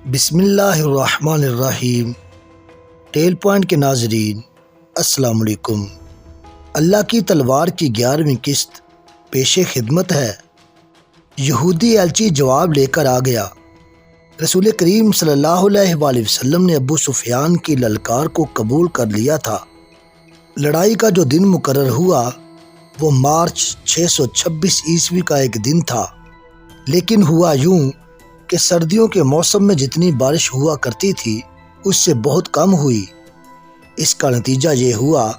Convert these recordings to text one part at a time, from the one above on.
بسم اللہ الرحمن الرحیم۔ ٹیل پوائنٹ کے ناظرین السلام علیکم۔ اللہ کی تلوار کی 11ویں قسط پیش خدمت ہے۔ یہودی ایلچی جواب لے کر آ گیا۔ رسول کریم صلی اللہ علیہ وآلہ وسلم نے ابو سفیان کی للکار کو قبول کر لیا تھا۔ لڑائی کا جو دن مقرر ہوا وہ مارچ 626 عیسوی کا ایک دن تھا، لیکن ہوا یوں کہ سردیوں کے موسم میں جتنی بارش ہوا کرتی تھی اس سے بہت کم ہوئی۔ اس کا نتیجہ یہ ہوا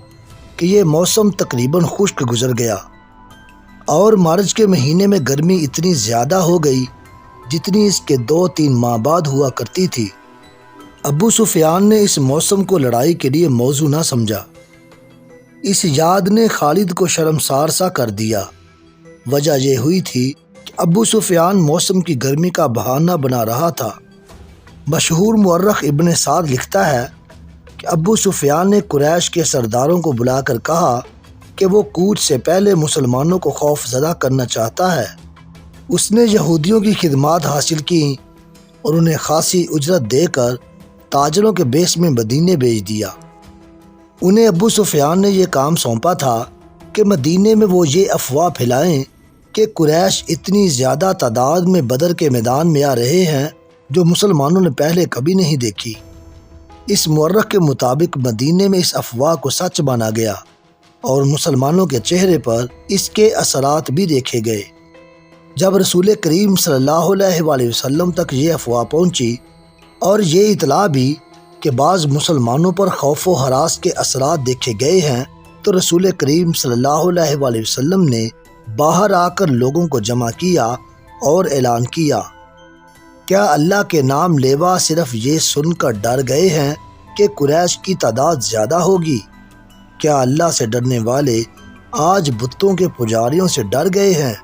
کہ یہ موسم تقریباً خشک گزر گیا، اور مارچ کے مہینے میں گرمی اتنی زیادہ ہو گئی جتنی اس کے 2-3 ماہ بعد ہوا کرتی تھی۔ ابو سفیان نے اس موسم کو لڑائی کے لیے موزوں نہ سمجھا۔ اس یاد نے خالد کو شرمسار سا کر دیا۔ وجہ یہ ہوئی تھی کہ ابو سفیان موسم کی گرمی کا بہانہ بنا رہا تھا۔ مشہور مورخ ابن سعد لکھتا ہے کہ ابو سفیان نے قریش کے سرداروں کو بلا کر کہا کہ وہ کوچ سے پہلے مسلمانوں کو خوف زدہ کرنا چاہتا ہے۔ اس نے یہودیوں کی خدمات حاصل کیں اور انہیں خاصی اجرت دے کر تاجروں کے بیس میں مدینے بھیج دیا۔ انہیں ابو سفیان نے یہ کام سونپا تھا کہ مدینے میں وہ یہ افواہ پھیلائیں کہ قریش اتنی زیادہ تعداد میں بدر کے میدان میں آ رہے ہیں جو مسلمانوں نے پہلے کبھی نہیں دیکھی۔ اس مورخ کے مطابق مدینے میں اس افواہ کو سچ مانا گیا اور مسلمانوں کے چہرے پر اس کے اثرات بھی دیکھے گئے۔ جب رسول کریم صلی اللہ علیہ وآلہ وسلم تک یہ افواہ پہنچی اور یہ اطلاع بھی کہ بعض مسلمانوں پر خوف و ہراس کے اثرات دیکھے گئے ہیں، تو رسول کریم صلی اللہ علیہ وآلہ وسلم نے باہر آ کر لوگوں کو جمع کیا اور اعلان کیا، کیا اللہ کے نام لیوا صرف یہ سن کر ڈر گئے ہیں کہ قریش کی تعداد زیادہ ہوگی؟ کیا اللہ سے ڈرنے والے آج بتوں کے پجاریوں سے ڈر گئے ہیں؟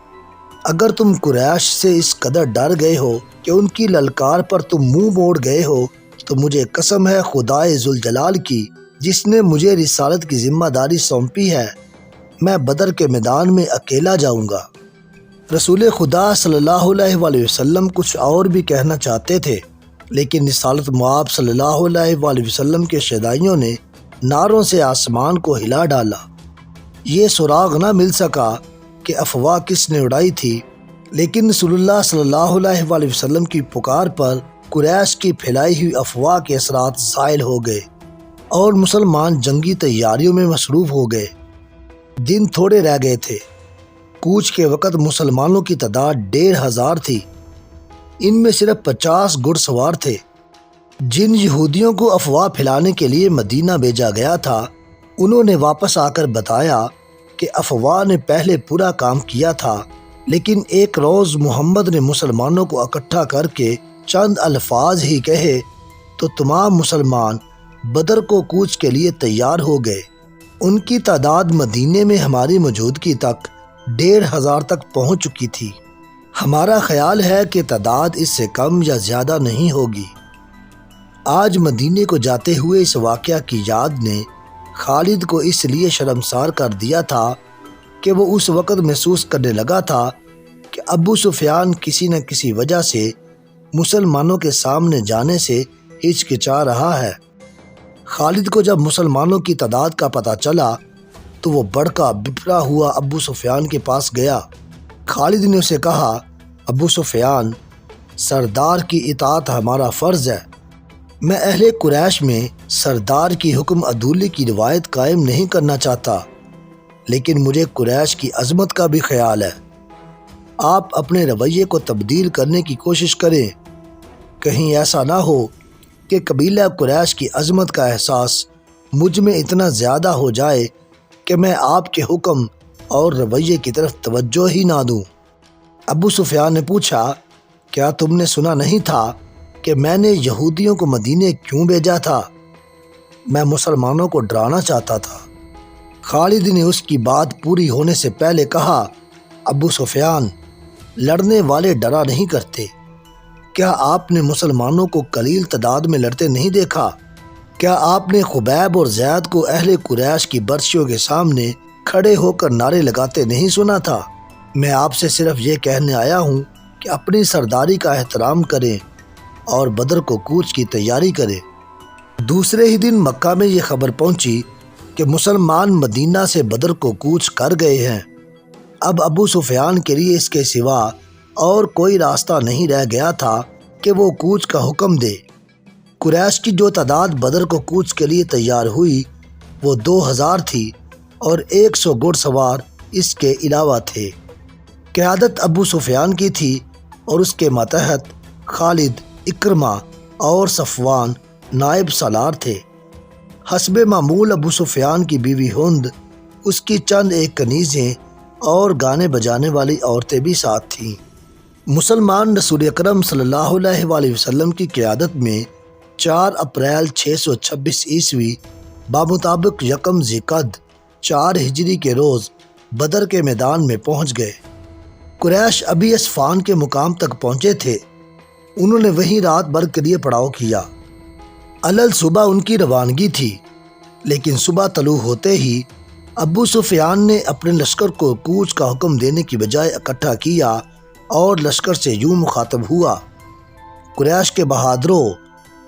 اگر تم قریش سے اس قدر ڈر گئے ہو کہ ان کی للکار پر تم منہ موڑ گئے ہو، تو مجھے قسم ہے خدائے ذوالجلال کی جس نے مجھے رسالت کی ذمہ داری سونپی ہے، میں بدر کے میدان میں اکیلا جاؤں گا۔ رسول خدا صلی اللہ علیہ وآلہ وسلم کچھ اور بھی کہنا چاہتے تھے، لیکن رسالت مآب صلی اللہ علیہ وآلہ وسلم کے شیدائیوں نے نعروں سے آسمان کو ہلا ڈالا۔ یہ سراغ نہ مل سکا کہ افواہ کس نے اڑائی تھی، لیکن رسول اللہ صلی اللہ علیہ وآلہ وسلم کی پکار پر قریش کی پھیلائی ہوئی افواہ کے اثرات زائل ہو گئے اور مسلمان جنگی تیاریوں میں مصروف ہو گئے۔ دن تھوڑے رہ گئے تھے۔ کوچ کے وقت مسلمانوں کی تعداد 1500 تھی۔ ان میں صرف 50 گھڑ سوار تھے۔ جن یہودیوں کو افواہ پھیلانے کے لیے مدینہ بھیجا گیا تھا، انہوں نے واپس آ کر بتایا کہ افواہ نے پہلے پورا کام کیا تھا، لیکن ایک روز محمد نے مسلمانوں کو اکٹھا کر کے چند الفاظ ہی کہے تو تمام مسلمان بدر کو کوچ کے لیے تیار ہو گئے۔ ان کی تعداد مدینے میں ہماری موجودگی تک 1500 تک پہنچ چکی تھی۔ ہمارا خیال ہے کہ تعداد اس سے کم یا زیادہ نہیں ہوگی۔ آج مدینے کو جاتے ہوئے اس واقعہ کی یاد نے خالد کو اس لیے شرمسار کر دیا تھا کہ وہ اس وقت محسوس کرنے لگا تھا کہ ابو سفیان کسی نہ کسی وجہ سے مسلمانوں کے سامنے جانے سے ہچکچا رہا ہے۔ خالد کو جب مسلمانوں کی تعداد کا پتہ چلا تو وہ بڑکا بپرا ہوا ابو سفیان کے پاس گیا۔ خالد نے اسے کہا، ابو سفیان، سردار کی اطاعت ہمارا فرض ہے۔ میں اہل قریش میں سردار کی حکم عدولی کی روایت قائم نہیں کرنا چاہتا، لیکن مجھے قریش کی عظمت کا بھی خیال ہے۔ آپ اپنے رویے کو تبدیل کرنے کی کوشش کریں، کہیں ایسا نہ ہو کہ قبیلہ قریش کی عظمت کا احساس مجھ میں اتنا زیادہ ہو جائے کہ میں آپ کے حکم اور رویے کی طرف توجہ ہی نہ دوں۔ ابو سفیان نے پوچھا، کیا تم نے سنا نہیں تھا کہ میں نے یہودیوں کو مدینے کیوں بھیجا تھا؟ میں مسلمانوں کو ڈرانا چاہتا تھا۔ خالد نے اس کی بات پوری ہونے سے پہلے کہا، ابو سفیان، لڑنے والے ڈرا نہیں کرتے۔ کیا آپ نے مسلمانوں کو قلیل تعداد میں لڑتے نہیں دیکھا؟ کیا آپ نے خبیب اور زید کو اہل قریش کی برچیوں کے سامنے کھڑے ہو کر نعرے لگاتے نہیں سنا تھا؟ میں آپ سے صرف یہ کہنے آیا ہوں کہ اپنی سرداری کا احترام کریں اور بدر کو کوچ کی تیاری کرے۔ دوسرے ہی دن مکہ میں یہ خبر پہنچی کہ مسلمان مدینہ سے بدر کو کوچ کر گئے ہیں۔ اب ابو سفیان کے لیے اس کے سوا اور کوئی راستہ نہیں رہ گیا تھا کہ وہ کوچ کا حکم دے۔ قریش کی جو تعداد بدر کو کوچ کے لیے تیار ہوئی وہ 2000 تھی اور 100 گھڑ سوار اس کے علاوہ تھے۔ قیادت ابو سفیان کی تھی اور اس کے ماتحت خالد، اکرمہ اور صفوان نائب سالار تھے۔ حسب معمول ابو سفیان کی بیوی ہند، اس کی چند ایک کنیزیں اور گانے بجانے والی عورتیں بھی ساتھ تھیں۔ مسلمان رسول اکرم صلی اللہ علیہ وآلہ وسلم کی قیادت میں 4 اپریل 626 عیسوی بمطابق یکم ذی القعدہ 4 ہجری کے روز بدر کے میدان میں پہنچ گئے۔ قریش ابھی اسفان کے مقام تک پہنچے تھے۔ انہوں نے وہیں رات بھر کے لیے پڑاؤ کیا۔ علل صبح ان کی روانگی تھی، لیکن صبح طلوع ہوتے ہی ابو سفیان نے اپنے لشکر کو کوچ کا حکم دینے کی بجائے اکٹھا کیا اور لشکر سے یوں مخاطب ہوا: قریش کے بہادروں،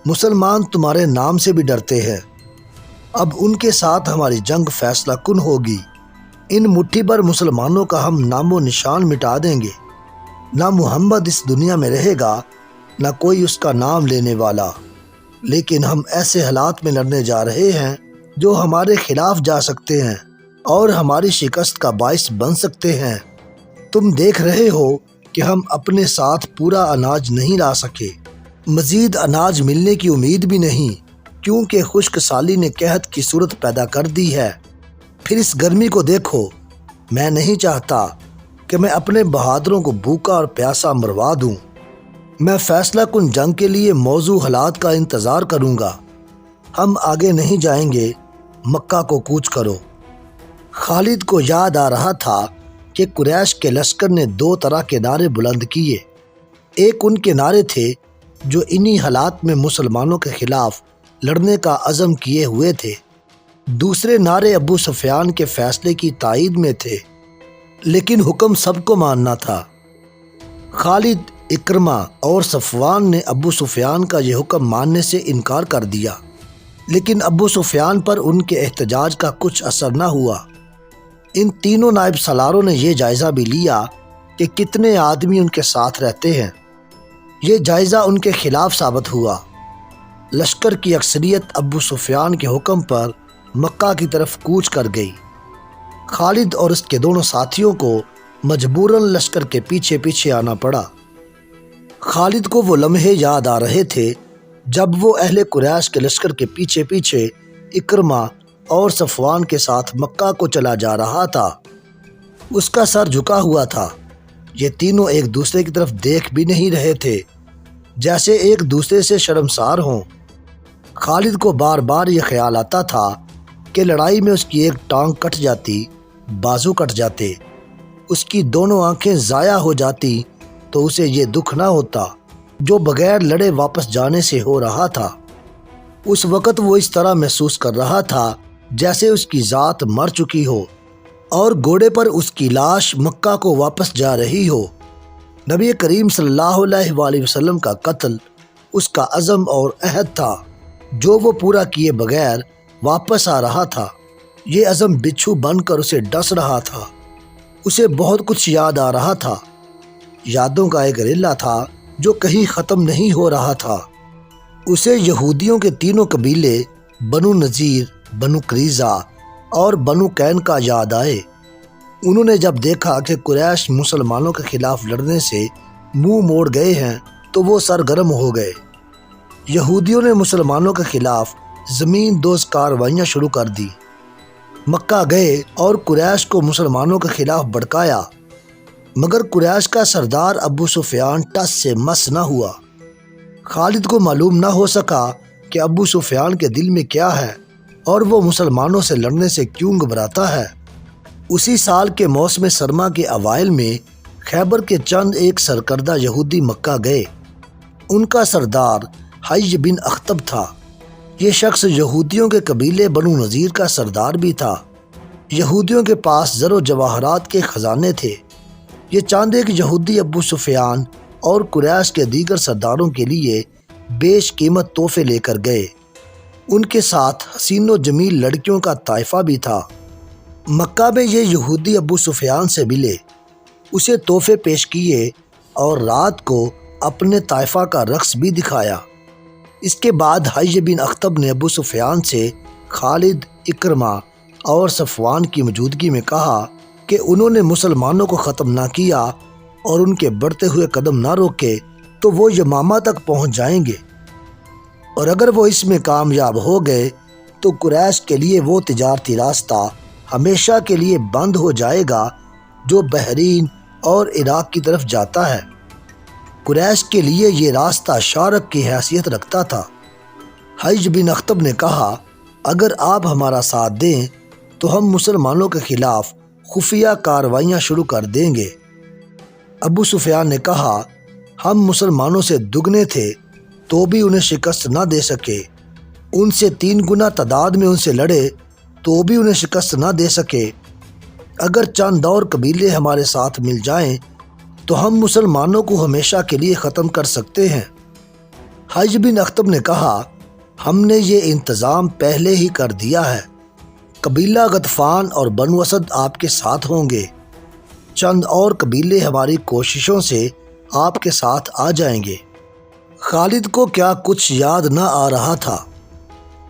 مسلمان تمہارے نام سے بھی ڈرتے ہیں۔ اب ان کے ساتھ ہماری جنگ فیصلہ کن ہوگی۔ ان مٹھی بھر مسلمانوں کا ہم نام و نشان مٹا دیں گے۔ نہ محمد اس دنیا میں رہے گا، نہ کوئی اس کا نام لینے والا۔ لیکن ہم ایسے حالات میں لڑنے جا رہے ہیں جو ہمارے خلاف جا سکتے ہیں اور ہماری شکست کا باعث بن سکتے ہیں۔ تم دیکھ رہے ہو کہ ہم اپنے ساتھ پورا اناج نہیں لا سکے۔ مزید اناج ملنے کی امید بھی نہیں، کیونکہ خشک سالی نے قحط کی صورت پیدا کر دی ہے۔ پھر اس گرمی کو دیکھو۔ میں نہیں چاہتا کہ میں اپنے بہادروں کو بھوکا اور پیاسا مروا دوں۔ میں فیصلہ کن جنگ کے لیے موزوں حالات کا انتظار کروں گا۔ ہم آگے نہیں جائیں گے، مکہ کو کوچ کرو۔ خالد کو یاد آ رہا تھا کہ قریش کے لشکر نے 2 طرح کے نعرے بلند کیے۔ ایک ان کے نعرے تھے جو انہی حالات میں مسلمانوں کے خلاف لڑنے کا عزم کیے ہوئے تھے۔ دوسرے نعرے ابو سفیان کے فیصلے کی تائید میں تھے، لیکن حکم سب کو ماننا تھا۔ خالد، اکرمہ اور صفوان نے ابو سفیان کا یہ حکم ماننے سے انکار کر دیا، لیکن ابو سفیان پر ان کے احتجاج کا کچھ اثر نہ ہوا۔ ان تینوں نائب سالاروں نے یہ جائزہ بھی لیا کہ کتنے آدمی ان کے ساتھ رہتے ہیں۔ یہ جائزہ ان کے خلاف ثابت ہوا۔ لشکر کی اکثریت ابو سفیان کے حکم پر مکہ کی طرف کوچ کر گئی۔ خالد اور اس کے دونوں ساتھیوں کو مجبوراً لشکر کے پیچھے پیچھے آنا پڑا۔ خالد کو وہ لمحے یاد آ رہے تھے جب وہ اہل قریش کے لشکر کے پیچھے پیچھے اکرمہ اور صفوان کے ساتھ مکہ کو چلا جا رہا تھا۔ اس کا سر جھکا ہوا تھا۔ یہ تینوں ایک دوسرے کی طرف دیکھ بھی نہیں رہے تھے، جیسے ایک دوسرے سے شرمسار ہوں۔ خالد کو بار بار یہ خیال آتا تھا کہ لڑائی میں اس کی ایک ٹانگ کٹ جاتی، بازو کٹ جاتے، اس کی دونوں آنکھیں ضائع ہو جاتی تو اسے یہ دکھ نہ ہوتا جو بغیر لڑے واپس جانے سے ہو رہا تھا۔ اس وقت وہ اس طرح محسوس کر رہا تھا جیسے اس کی ذات مر چکی ہو اور گھوڑے پر اس کی لاش مکہ کو واپس جا رہی ہو۔ نبی کریم صلی اللہ علیہ وآلہ وسلم کا قتل اس کا عزم اور عہد تھا جو وہ پورا کیے بغیر واپس آ رہا تھا۔ یہ عزم بچھو بن کر اسے ڈس رہا تھا۔ اسے بہت کچھ یاد آ رہا تھا۔ یادوں کا ایک ریلا تھا جو کہیں ختم نہیں ہو رہا تھا۔ اسے یہودیوں کے تینوں قبیلے بنو نذیر، بنو قریظہ اور بنو قینقاع یاد آئے۔ انہوں نے جب دیکھا کہ قریش مسلمانوں کے خلاف لڑنے سے منہ موڑ گئے ہیں تو وہ سرگرم ہو گئے۔ یہودیوں نے مسلمانوں کے خلاف زمین دوز کاروائیاں شروع کر دی۔ مکہ گئے اور قریش کو مسلمانوں کے خلاف بھڑکایا، مگر قریش کا سردار ابو سفیان ٹس سے مس نہ ہوا۔ خالد کو معلوم نہ ہو سکا کہ ابو سفیان کے دل میں کیا ہے اور وہ مسلمانوں سے لڑنے سے کیوں گھبراتا ہے۔ اسی سال کے موسم سرما کے اوائل میں خیبر کے چند ایک سرکردہ یہودی مکہ گئے۔ ان کا سردار حی بن اخطب تھا۔ یہ شخص یہودیوں کے قبیلے بنو نذیر کا سردار بھی تھا۔ یہودیوں کے پاس زر و جواہرات کے خزانے تھے۔ یہ چاند ایک یہودی ابو سفیان اور قریش کے دیگر سرداروں کے لیے بیش قیمت تحفے لے کر گئے۔ ان کے ساتھ حسین و جمیل لڑکیوں کا طائفہ بھی تھا۔ مکہ میں یہ یہودی ابو سفیان سے ملے، اسے تحفے پیش کیے اور رات کو اپنے طائفہ کا رقص بھی دکھایا۔ اس کے بعد حی بن اخطب نے ابو سفیان سے خالد، اکرمہ اور صفوان کی موجودگی میں کہا کہ انہوں نے مسلمانوں کو ختم نہ کیا اور ان کے بڑھتے ہوئے قدم نہ روکے تو وہ یمامہ تک پہنچ جائیں گے، اور اگر وہ اس میں کامیاب ہو گئے تو قریش کے لیے وہ تجارتی راستہ ہمیشہ کے لیے بند ہو جائے گا جو بحرین اور عراق کی طرف جاتا ہے۔ قریش کے لیے یہ راستہ شارک کی حیثیت رکھتا تھا۔ حی بن اخطب نے کہا اگر آپ ہمارا ساتھ دیں تو ہم مسلمانوں کے خلاف خفیہ کارروائیاں شروع کر دیں گے۔ ابو سفیان نے کہا ہم مسلمانوں سے دگنے تھے تو بھی انہیں شکست نہ دے سکے، ان سے 3 گنا تعداد میں ان سے لڑے تو بھی انہیں شکست نہ دے سکے۔ اگر چند اور قبیلے ہمارے ساتھ مل جائیں تو ہم مسلمانوں کو ہمیشہ کے لیے ختم کر سکتے ہیں۔ حی بن اخطب نے کہا ہم نے یہ انتظام پہلے ہی کر دیا ہے، قبیلہ غطفان اور بنو اسد آپ کے ساتھ ہوں گے، چند اور قبیلے ہماری کوششوں سے آپ کے ساتھ آ جائیں گے۔ خالد کو کیا کچھ یاد نہ آ رہا تھا۔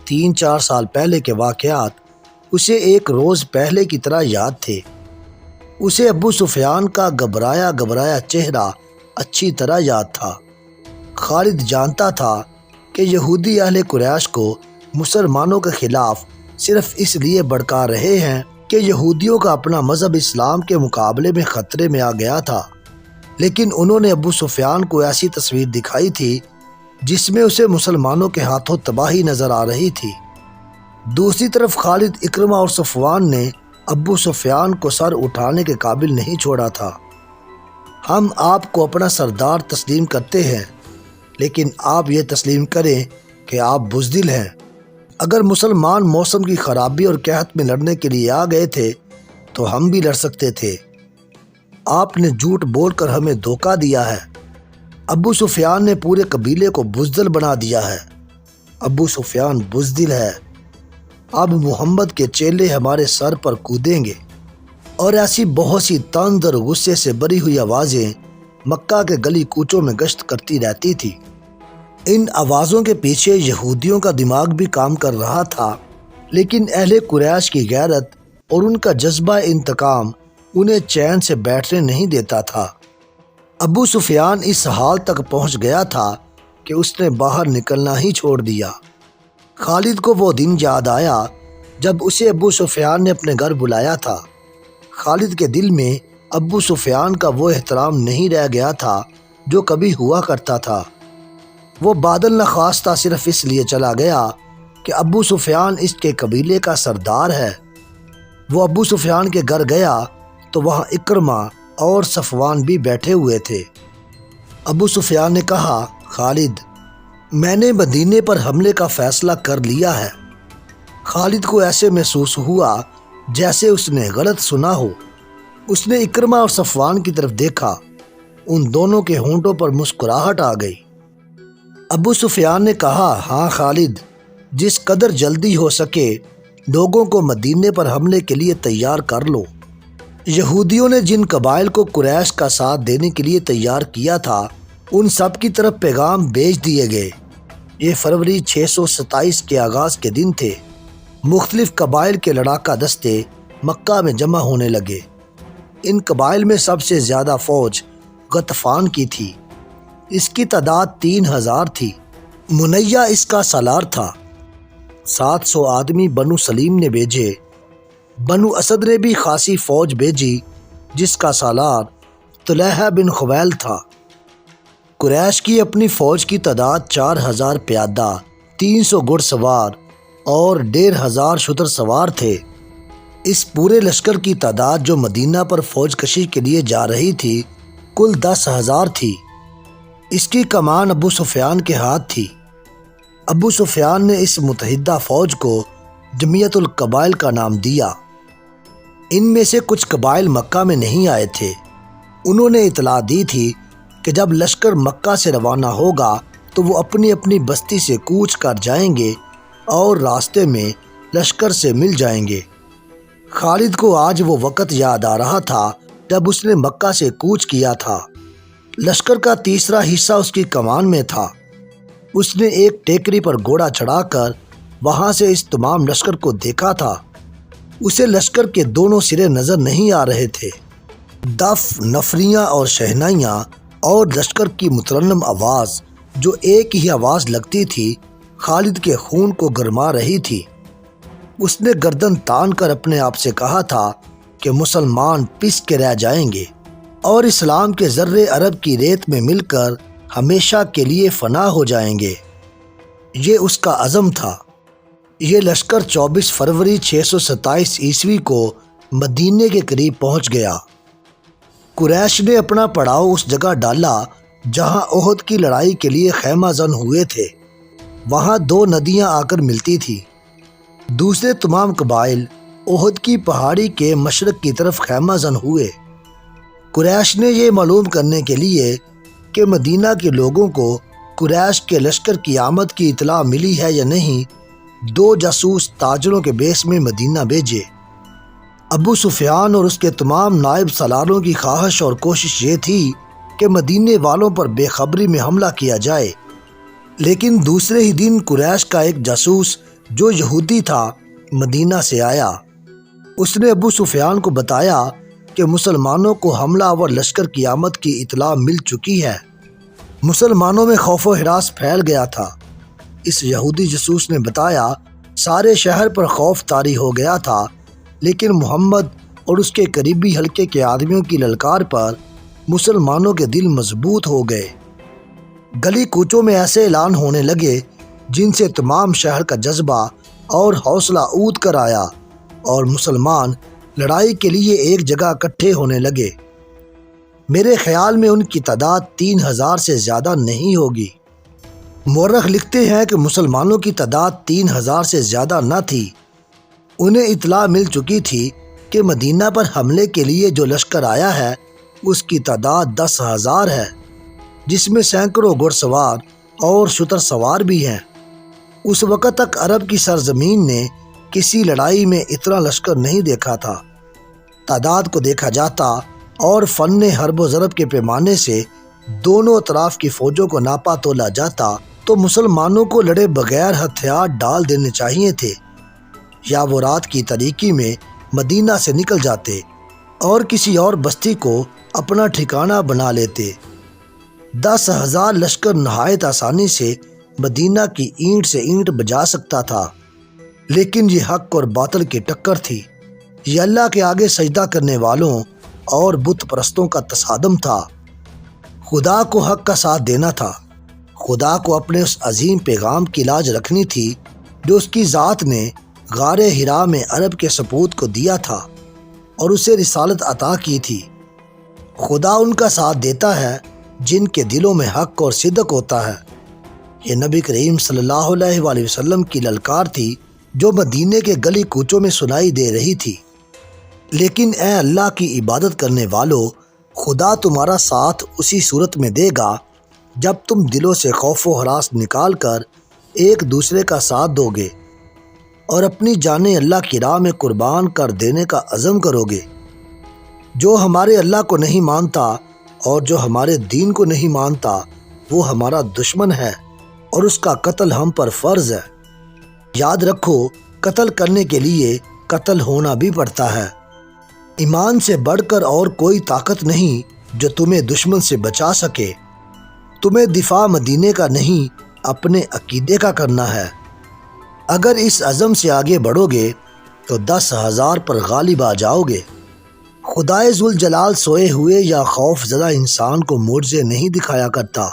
3-4 سال پہلے کے واقعات اسے ایک روز پہلے کی طرح یاد تھے۔ اسے ابو سفیان کا گھبرایا چہرہ اچھی طرح یاد تھا۔ خالد جانتا تھا کہ یہودی اہل قریش کو مسلمانوں کے خلاف صرف اس لیے بھڑکا رہے ہیں کہ یہودیوں کا اپنا مذہب اسلام کے مقابلے میں خطرے میں آ گیا تھا، لیکن انہوں نے ابو سفیان کو ایسی تصویر دکھائی تھی جس میں اسے مسلمانوں کے ہاتھوں تباہی نظر آ رہی تھی۔ دوسری طرف خالد، اکرمہ اور صفوان نے ابو سفیان کو سر اٹھانے کے قابل نہیں چھوڑا تھا۔ ہم آپ کو اپنا سردار تسلیم کرتے ہیں، لیکن آپ یہ تسلیم کریں کہ آپ بزدل ہیں۔ اگر مسلمان موسم کی خرابی اور قحط میں لڑنے کے لیے آ گئے تھے تو ہم بھی لڑ سکتے تھے۔ آپ نے جھوٹ بول کر ہمیں دھوکہ دیا ہے۔ ابو سفیان نے پورے قبیلے کو بزدل بنا دیا ہے۔ ابو سفیان بزدل ہے۔ اب محمد کے چیلے ہمارے سر پر کودیں گے۔ اور ایسی بہت سی طنز اور غصے سے بھری ہوئی آوازیں مکہ کے گلی کوچوں میں گشت کرتی رہتی تھی۔ ان آوازوں کے پیچھے یہودیوں کا دماغ بھی کام کر رہا تھا، لیکن اہل قریش کی غیرت اور ان کا جذبہ انتقام انہیں چین سے بیٹھنے نہیں دیتا تھا۔ ابو سفیان اس حال تک پہنچ گیا تھا کہ اس نے باہر نکلنا ہی چھوڑ دیا۔ خالد کو وہ دن یاد آیا جب اسے ابو سفیان نے اپنے گھر بلایا تھا۔ خالد کے دل میں ابو سفیان کا وہ احترام نہیں رہ گیا تھا جو کبھی ہوا کرتا تھا۔ وہ بادل نخواستہ صرف اس لیے چلا گیا کہ ابو سفیان اس کے قبیلے کا سردار ہے۔ وہ ابو سفیان کے گھر گیا تو وہاں اکرمہ اور صفوان بھی بیٹھے ہوئے تھے۔ ابو سفیان نے کہا خالد، میں نے مدینے پر حملے کا فیصلہ کر لیا ہے۔ خالد کو ایسے محسوس ہوا جیسے اس نے غلط سنا ہو۔ اس نے اکرمہ اور صفوان کی طرف دیکھا، ان دونوں کے ہونٹوں پر مسکراہٹ آ گئی۔ ابو سفیان نے کہا ہاں خالد، جس قدر جلدی ہو سکے لوگوں کو مدینے پر حملے کے لیے تیار کر لو۔ یہودیوں نے جن قبائل کو قریش کا ساتھ دینے کے لیے تیار کیا تھا ان سب کی طرف پیغام بھیج دیے گئے۔ یہ فروری 627 کے آغاز کے دن تھے۔ مختلف قبائل کے لڑاکا دستے مکہ میں جمع ہونے لگے۔ ان قبائل میں سب سے زیادہ فوج غطفان کی تھی، اس کی تعداد 3000 تھی۔ منیہ اس کا سالار تھا۔ 700 آدمی بنو سلیم نے بھیجے۔ بنو اسد نے بھی خاصی فوج بھیجی جس کا سالار طلحہ بن خویل تھا۔ قریش کی اپنی فوج کی تعداد 4000 پیادہ، 300 گھڑ سوار اور 1500 شتر سوار تھے۔ اس پورے لشکر کی تعداد جو مدینہ پر فوج کشی کے لیے جا رہی تھی کل 10,000 تھی۔ اس کی کمان ابو سفیان کے ہاتھ تھی۔ ابو سفیان نے اس متحدہ فوج کو جمعیت القبائل کا نام دیا۔ ان میں سے کچھ قبائل مکہ میں نہیں آئے تھے۔ انہوں نے اطلاع دی تھی کہ جب لشکر مکہ سے روانہ ہوگا تو وہ اپنی اپنی بستی سے کوچ کر جائیں گے اور راستے میں لشکر سے مل جائیں گے۔ خالد کو آج وہ وقت یاد آ رہا تھا جب اس نے مکہ سے کوچ کیا تھا۔ لشکر کا تیسرا حصہ اس کی کمان میں تھا۔ اس نے ایک ٹیکری پر گھوڑا چڑھا کر وہاں سے اس تمام لشکر کو دیکھا تھا۔ اسے لشکر کے دونوں سرے نظر نہیں آ رہے تھے۔ دف، نفریاں اور شہنائیاں اور لشکر کی مترنم آواز جو ایک ہی آواز لگتی تھی، خالد کے خون کو گرما رہی تھی۔ اس نے گردن تان کر اپنے آپ سے کہا تھا کہ مسلمان پس کے رہ جائیں گے اور اسلام کے ذرے عرب کی ریت میں مل کر ہمیشہ کے لیے فنا ہو جائیں گے۔ یہ اس کا عزم تھا۔ یہ لشکر 24 فروری 627 عیسوی کو مدینے کے قریب پہنچ گیا۔ قریش نے اپنا پڑاؤ اس جگہ ڈالا جہاں احد کی لڑائی کے لیے خیمہ زن ہوئے تھے۔ وہاں 2 ندیاں آ کر ملتی تھیں۔ دوسرے تمام قبائل احد کی پہاڑی کے مشرق کی طرف خیمہ زن ہوئے۔ قریش نے یہ معلوم کرنے کے لیے کہ مدینہ کے لوگوں کو قریش کے لشکر کی آمد کی اطلاع ملی ہے یا نہیں، 2 جاسوس تاجروں کے بیس میں مدینہ بھیجے۔ ابو سفیان اور اس کے تمام نائب سالاروں کی خواہش اور کوشش یہ تھی کہ مدینے والوں پر بے خبری میں حملہ کیا جائے، لیکن دوسرے ہی دن قریش کا ایک جاسوس جو یہودی تھا مدینہ سے آیا۔ اس نے ابو سفیان کو بتایا کہ مسلمانوں کو حملہ آور لشکر کی آمد کی اطلاع مل چکی ہے۔ مسلمانوں میں خوف و ہراس پھیل گیا تھا۔ اس یہودی جاسوس نے بتایا سارے شہر پر خوف طاری ہو گیا تھا، لیکن محمد اور اس کے قریبی حلقے کے آدمیوں کی للکار پر مسلمانوں کے دل مضبوط ہو گئے۔ گلی کوچوں میں ایسے اعلان ہونے لگے جن سے تمام شہر کا جذبہ اور حوصلہ اونچ کر آیا اور مسلمان لڑائی کے لیے ایک جگہ اکٹھے ہونے لگے۔ میرے خیال میں ان کی تعداد 3000 سے زیادہ نہیں ہوگی۔ مورخ لکھتے ہیں کہ مسلمانوں کی تعداد 3000 سے زیادہ نہ تھی۔ انہیں اطلاع مل چکی تھی کہ مدینہ پر حملے کے لیے جو لشکر آیا ہے اس کی تعداد 10,000 ہے، جس میں سینکڑوں گھڑ سوار اور شتر سوار بھی ہیں۔ اس وقت تک عرب کی سرزمین نے کسی لڑائی میں اتنا لشکر نہیں دیکھا تھا۔ تعداد کو دیکھا جاتا اور فن حرب و ضرب کے پیمانے سے دونوں اطراف کی فوجوں کو ناپا تولا جاتا تو مسلمانوں کو لڑے بغیر ہتھیار ڈال دینے چاہیے تھے، یا وہ رات کی تاریکی میں مدینہ سے نکل جاتے اور کسی اور بستی کو اپنا ٹھکانہ بنا لیتے۔ 10,000 لشکر نہایت آسانی سے مدینہ کی اینٹ سے اینٹ بجا سکتا تھا، لیکن یہ حق اور باطل کی ٹکر تھی۔ یہ اللہ کے آگے سجدہ کرنے والوں اور بت پرستوں کا تصادم تھا۔ خدا کو حق کا ساتھ دینا تھا۔ خدا کو اپنے اس عظیم پیغام کی لاج رکھنی تھی جو اس کی ذات نے غار حرا میں عرب کے سپوت کو دیا تھا اور اسے رسالت عطا کی تھی۔ خدا ان کا ساتھ دیتا ہے جن کے دلوں میں حق اور صدق ہوتا ہے۔ یہ نبی کریم صلی اللہ علیہ وآلہ وسلم کی للکار تھی جو مدینے کے گلی کوچوں میں سنائی دے رہی تھی۔ لیکن اے اللہ کی عبادت کرنے والو، خدا تمہارا ساتھ اسی صورت میں دے گا جب تم دلوں سے خوف و ہراس نکال کر ایک دوسرے کا ساتھ دو گے اور اپنی جانیں اللہ کی راہ میں قربان کر دینے کا عزم کرو گے۔ جو ہمارے اللہ کو نہیں مانتا اور جو ہمارے دین کو نہیں مانتا وہ ہمارا دشمن ہے اور اس کا قتل ہم پر فرض ہے۔ یاد رکھو، قتل کرنے کے لیے قتل ہونا بھی پڑتا ہے۔ ایمان سے بڑھ کر اور کوئی طاقت نہیں جو تمہیں دشمن سے بچا سکے۔ تمہیں دفاع مدینے کا نہیں اپنے عقیدے کا کرنا ہے۔ اگر اس عزم سے آگے بڑھو گے تو 10,000 پر غالب آ جاؤ گے۔ خدائے ذوالجلال سوئے ہوئے یا خوف زدہ انسان کو معجزے نہیں دکھایا کرتا۔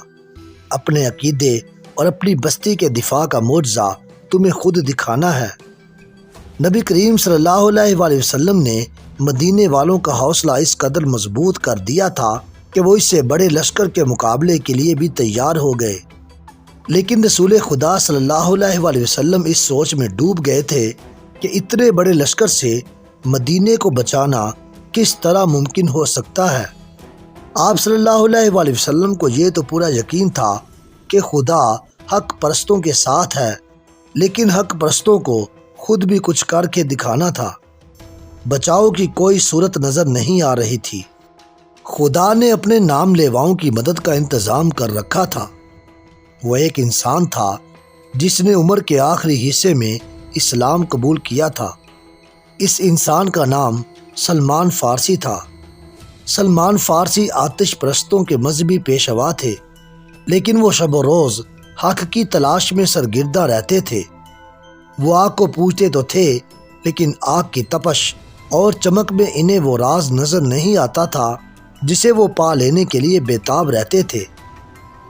اپنے عقیدے اور اپنی بستی کے دفاع کا معجزہ تمہیں خود دکھانا ہے۔ نبی کریم صلی اللہ علیہ وآلہ وسلم نے مدینے والوں کا حوصلہ اس قدر مضبوط کر دیا تھا کہ وہ اس سے بڑے لشکر کے مقابلے کے لیے بھی تیار ہو گئے۔ لیکن رسول خدا صلی اللہ علیہ وآلہ وسلم اس سوچ میں ڈوب گئے تھے کہ اتنے بڑے لشکر سے مدینے کو بچانا کس طرح ممکن ہو سکتا ہے۔ آپ صلی اللہ علیہ وآلہ وسلم کو یہ تو پورا یقین تھا کہ خدا حق پرستوں کے ساتھ ہے، لیکن حق پرستوں کو خود بھی کچھ کر کے دکھانا تھا۔ بچاؤ کی کوئی صورت نظر نہیں آ رہی تھی۔ خدا نے اپنے نام لیواؤں کی مدد کا انتظام کر رکھا تھا۔ وہ ایک انسان تھا جس نے عمر کے آخری حصے میں اسلام قبول کیا تھا۔ اس انسان کا نام سلمان فارسی تھا۔ سلمان فارسی آتش پرستوں کے مذہبی پیشوا تھے، لیکن وہ شب و روز حق کی تلاش میں سرگردہ رہتے تھے۔ وہ آگ کو پوجتے تو تھے، لیکن آگ کی تپش اور چمک میں انہیں وہ راز نظر نہیں آتا تھا جسے وہ پا لینے کے لیے بےتاب رہتے تھے۔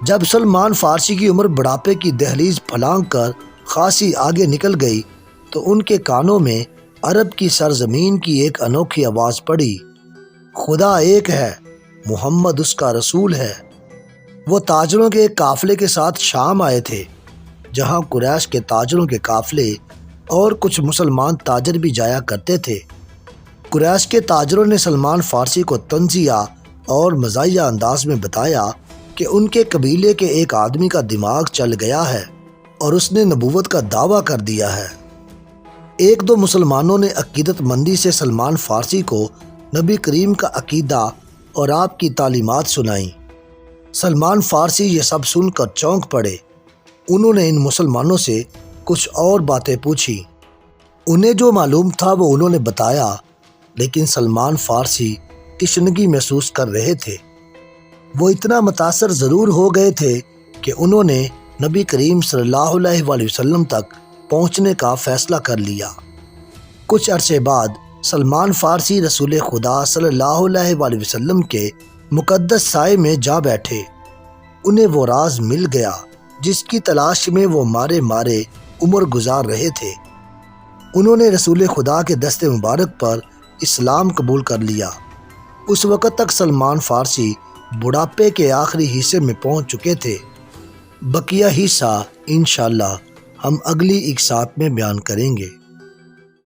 جب سلمان فارسی کی عمر بڑھاپے کی دہلیز پھلانگ کر خاصی آگے نکل گئی تو ان کے کانوں میں عرب کی سرزمین کی ایک انوکھی آواز پڑی، خدا ایک ہے، محمد اس کا رسول ہے۔ وہ تاجروں کے ایک قافلے کے ساتھ شام آئے تھے، جہاں قریش کے تاجروں کے قافلے اور کچھ مسلمان تاجر بھی جایا کرتے تھے۔ قریش کے تاجروں نے سلمان فارسی کو طنزیہ اور مزاحیہ انداز میں بتایا کہ ان کے قبیلے کے ایک آدمی کا دماغ چل گیا ہے اور اس نے نبوت کا دعویٰ کر دیا ہے۔ ایک دو مسلمانوں نے عقیدت مندی سے سلمان فارسی کو نبی کریم کا عقیدہ اور آپ کی تعلیمات سنائیں۔ سلمان فارسی یہ سب سن کر چونک پڑے۔ انہوں نے ان مسلمانوں سے کچھ اور باتیں پوچھی۔ انہیں جو معلوم تھا وہ انہوں نے بتایا، لیکن سلمان فارسی تشنگی محسوس کر رہے تھے۔ وہ اتنا متاثر ضرور ہو گئے تھے کہ انہوں نے نبی کریم صلی اللہ علیہ وآلہ وسلم تک پہنچنے کا فیصلہ کر لیا۔ کچھ عرصے بعد سلمان فارسی رسول خدا صلی اللہ علیہ وآلہ وسلم کے مقدس سائے میں جا بیٹھے۔ انہیں وہ راز مل گیا جس کی تلاش میں وہ مارے مارے عمر گزار رہے تھے۔ انہوں نے رسول خدا کے دست مبارک پر اسلام قبول کر لیا۔ اس وقت تک سلمان فارسی بڑھاپے کے آخری حصے میں پہنچ چکے تھے۔ بقیہ حصہ انشاءاللہ ہم اگلی اقساط میں بیان کریں گے۔